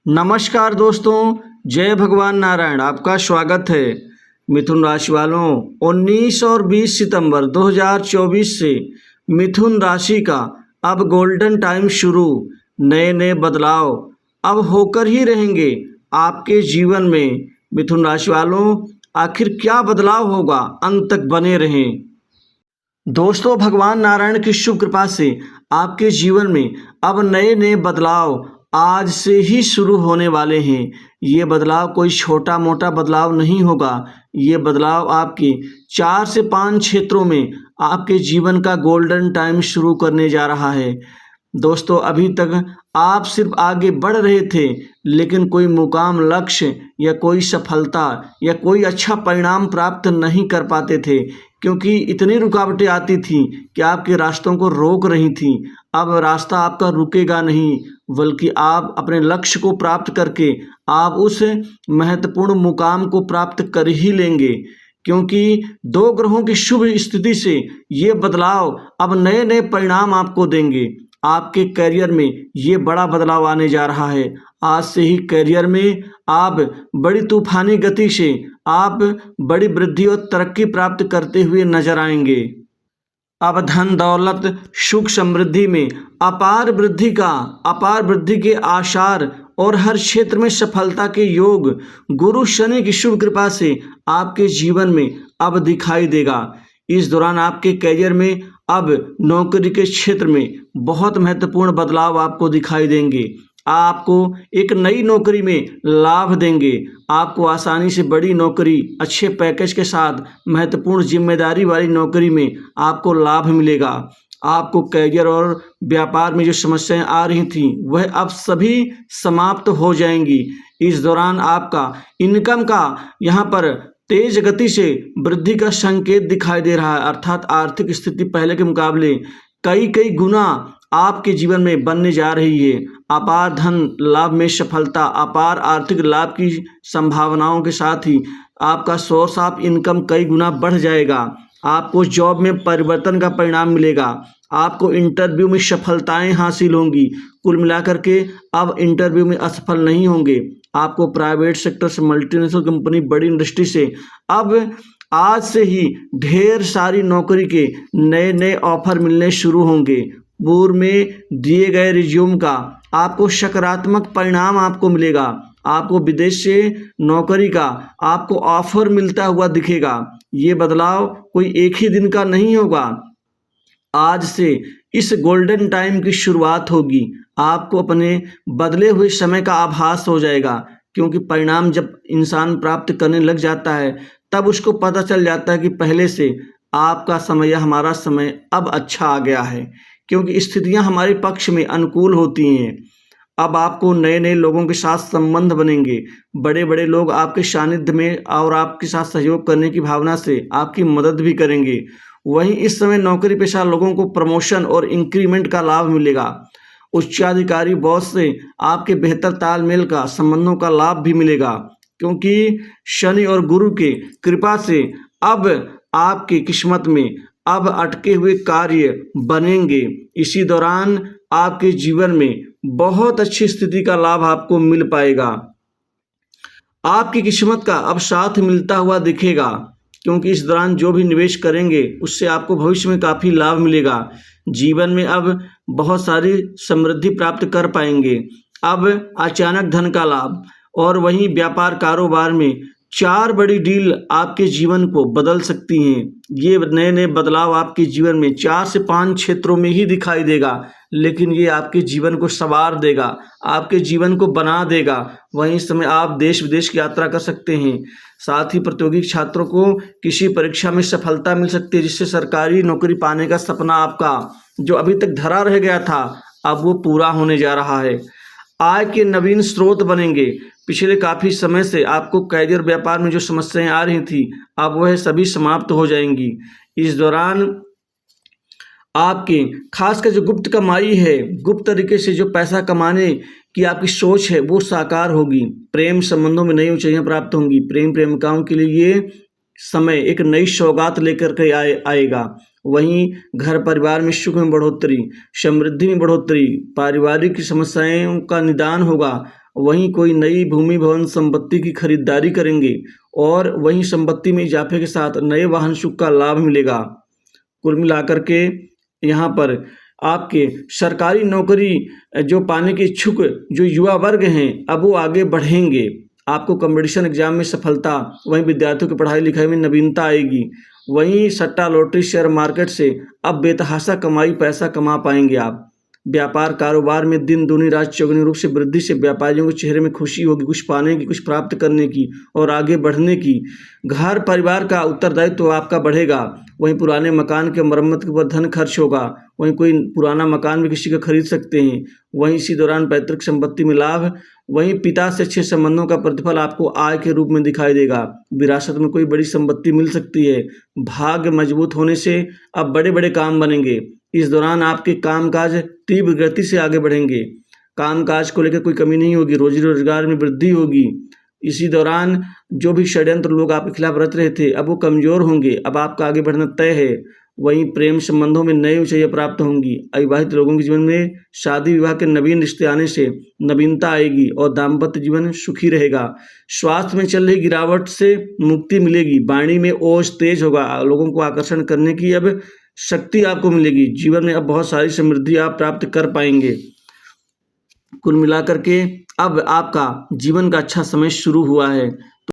नमस्कार दोस्तों, जय भगवान नारायण। आपका स्वागत है। मिथुन राशि वालों, 19 और 20 सितंबर 2024 से मिथुन राशि का अब गोल्डन टाइम शुरू। नए नए बदलाव अब होकर ही रहेंगे आपके जीवन में। मिथुन राशि वालों, आखिर क्या बदलाव होगा, अंत तक बने रहें। दोस्तों, भगवान नारायण की शुभ कृपा से आपके जीवन में अब नए नए बदलाव आज से ही शुरू होने वाले हैं। ये बदलाव कोई छोटा मोटा बदलाव नहीं होगा। ये बदलाव आपके 4 से 5 क्षेत्रों में आपके जीवन का गोल्डन टाइम शुरू करने जा रहा है। दोस्तों, अभी तक आप सिर्फ आगे बढ़ रहे थे, लेकिन कोई मुकाम, लक्ष्य या कोई सफलता या कोई अच्छा परिणाम प्राप्त नहीं कर पाते थे, क्योंकि इतनी रुकावटें आती थीं कि आपके रास्तों को रोक रही थीं। अब रास्ता आपका रुकेगा नहीं, बल्कि आप अपने लक्ष्य को प्राप्त करके आप उस महत्वपूर्ण मुकाम को प्राप्त कर ही लेंगे, क्योंकि 2 ग्रहों की शुभ स्थिति से ये बदलाव अब नए नए परिणाम आपको देंगे। आपके करियर में ये बड़ा बदलाव आने जा रहा है। आज से ही करियर में आप बड़ी तूफानी गति से आप बड़ी वृद्धि और तरक्की प्राप्त करते हुए नजर आएंगे। अब धन दौलत सुख समृद्धि में अपार वृद्धि के आसार और हर क्षेत्र में सफलता के योग गुरु शनि की शुभ कृपा से आपके जीवन में अब दिखाई देगा। इस दौरान आपके करियर में अब नौकरी के क्षेत्र में बहुत महत्वपूर्ण बदलाव आपको दिखाई देंगे। आपको एक नई नौकरी में लाभ देंगे। आपको आसानी से बड़ी नौकरी, अच्छे पैकेज के साथ महत्वपूर्ण जिम्मेदारी वाली नौकरी में आपको लाभ मिलेगा। आपको करियर और व्यापार में जो समस्याएं आ रही थीं, वह अब सभी समाप्त हो जाएंगी। इस दौरान आपका इनकम का यहाँ पर तेज गति से वृद्धि का संकेत दिखाई दे रहा है, अर्थात आर्थिक स्थिति पहले के मुकाबले कई गुना आपके जीवन में बनने जा रही है। अपार धन लाभ में सफलता, अपार आर्थिक लाभ की संभावनाओं के साथ ही आपका सोर्स ऑफ इनकम कई गुना बढ़ जाएगा। आपको जॉब में परिवर्तन का परिणाम मिलेगा। आपको इंटरव्यू में सफलताएं हासिल होंगी। कुल मिलाकर के अब इंटरव्यू में असफल नहीं होंगे। आपको प्राइवेट सेक्टर से, मल्टीनेशनल कंपनी, बड़ी इंडस्ट्री से अब आज से ही ढेर सारी नौकरी के नए नए ऑफर मिलने शुरू होंगे। पूर्व में दिए गए रिज्यूम का आपको सकारात्मक परिणाम आपको मिलेगा। आपको विदेश से नौकरी का आपको ऑफर मिलता हुआ दिखेगा। ये बदलाव कोई एक ही दिन का नहीं होगा। आज से इस गोल्डन टाइम की शुरुआत होगी। आपको अपने बदले हुए समय का आभास हो जाएगा, क्योंकि परिणाम जब इंसान प्राप्त करने लग जाता है, तब उसको पता चल जाता है कि पहले से आपका समय या हमारा समय अब अच्छा आ गया है, क्योंकि स्थितियां हमारे पक्ष में अनुकूल होती हैं। अब आपको नए नए लोगों के साथ संबंध बनेंगे। बड़े बड़े लोग आपके सानिध्य में और आपके साथ सहयोग करने की भावना से आपकी मदद भी करेंगे। वहीं इस समय नौकरी पेशा लोगों को प्रमोशन और इंक्रीमेंट का लाभ मिलेगा। उच्चाधिकारी बॉस से आपके बेहतर तालमेल का, संबंधों का लाभ भी मिलेगा, क्योंकि शनि और गुरु के कृपा से अब आपकी किस्मत में अब अटके हुए कार्य बनेंगे। इसी दौरान आपके जीवन में बहुत अच्छी स्थिति का लाभ आपको मिल पाएगा। आपकी किस्मत का अब साथ मिलता हुआ दिखेगा, क्योंकि इस दौरान जो भी निवेश करेंगे उससे आपको भविष्य में काफ़ी लाभ मिलेगा। जीवन में अब बहुत सारी समृद्धि प्राप्त कर पाएंगे। अब अचानक धन का लाभ, और वहीं व्यापार कारोबार में 4 बड़ी डील आपके जीवन को बदल सकती हैं। ये नए नए बदलाव आपके जीवन में 4 से 5 क्षेत्रों में ही दिखाई देगा, लेकिन ये आपके जीवन को संवार देगा, आपके जीवन को बना देगा। वहीं इस समय आप देश विदेश की यात्रा कर सकते हैं। साथ ही प्रतियोगी छात्रों को किसी परीक्षा में सफलता मिल सकती है, जिससे सरकारी नौकरी पाने का सपना आपका जो अभी तक धरा रह गया था, अब वो पूरा होने जा रहा है। आय के नवीन स्रोत बनेंगे। पिछले काफ़ी समय से आपको करियर व्यापार में जो समस्याएं आ रही थी, अब वह सभी समाप्त हो जाएंगी। इस दौरान आपकी खासकर जो गुप्त कमाई है, गुप्त तरीके से जो पैसा कमाने की आपकी सोच है, वो साकार होगी। प्रेम संबंधों में नई ऊंचाइयां प्राप्त होंगी। प्रेम प्रेमिकाओं के लिए ये समय एक नई सौगात लेकर के आएगा। वहीं घर परिवार में सुख में बढ़ोतरी, समृद्धि में बढ़ोतरी, पारिवारिक समस्याओं का निदान होगा वहीं कोई नई भूमि भवन संपत्ति की खरीदारी करेंगे और वहीं संपत्ति में इजाफे के साथ नए वाहन शुल्क का लाभ मिलेगा। कुल मिलाकर के यहाँ पर आपके सरकारी नौकरी जो पाने के इच्छुक जो युवा वर्ग हैं अब वो आगे बढ़ेंगे। आपको कंपटीशन एग्जाम में सफलता, वहीं विद्यार्थियों की पढ़ाई लिखाई में नवीनता आएगी। वहीं सट्टा लॉटरी शेयर मार्केट से अब बेतहाशा कमाई पैसा कमा पाएंगे आप। व्यापार कारोबार में दिन दूनी रात चौगुनी रूप से वृद्धि से व्यापारियों के चेहरे में खुशी होगी, कुछ पाने की, कुछ प्राप्त करने की और आगे बढ़ने की। घर परिवार का उत्तरदायित्व तो आपका बढ़ेगा। वहीं पुराने मकान के मरम्मत के ऊपर धन खर्च होगा। वहीं कोई पुराना मकान भी किसी का खरीद सकते हैं। वहीं इसी दौरान पैतृक संपत्ति में लाभ। वहीं पिता से अच्छे संबंधों का प्रतिफल आपको आय के रूप में दिखाई देगा। विरासत में कोई बड़ी संपत्ति मिल सकती है। भाग्य मजबूत होने से अब बड़े बड़े काम बनेंगे। इस दौरान आपके कामकाज तीव्र गति से आगे बढ़ेंगे। कामकाज को लेकर कोई कमी नहीं होगी। रोजी रोजगार में वृद्धि होगी। इसी दौरान जो भी षड्यंत्र लोग आपके खिलाफ रच रहे थे अब वो कमजोर होंगे। अब आपका आगे बढ़ना तय है। वहीं प्रेम संबंधों में नई ऊंचाइयां प्राप्त होंगी। अविवाहित लोगों के जीवन में शादी विवाह के नवीन रिश्ते आने से नवीनता आएगी और दाम्पत्य जीवन सुखी रहेगा। स्वास्थ्य में चल रही गिरावट से मुक्ति मिलेगी। वाणी में ओज तेज होगा। लोगों को आकर्षण करने की अब शक्ति आपको मिलेगी। जीवन में अब बहुत सारी समृद्धि आप प्राप्त कर पाएंगे। कुल मिलाकर के अब आपका जीवन का अच्छा समय शुरू हुआ है।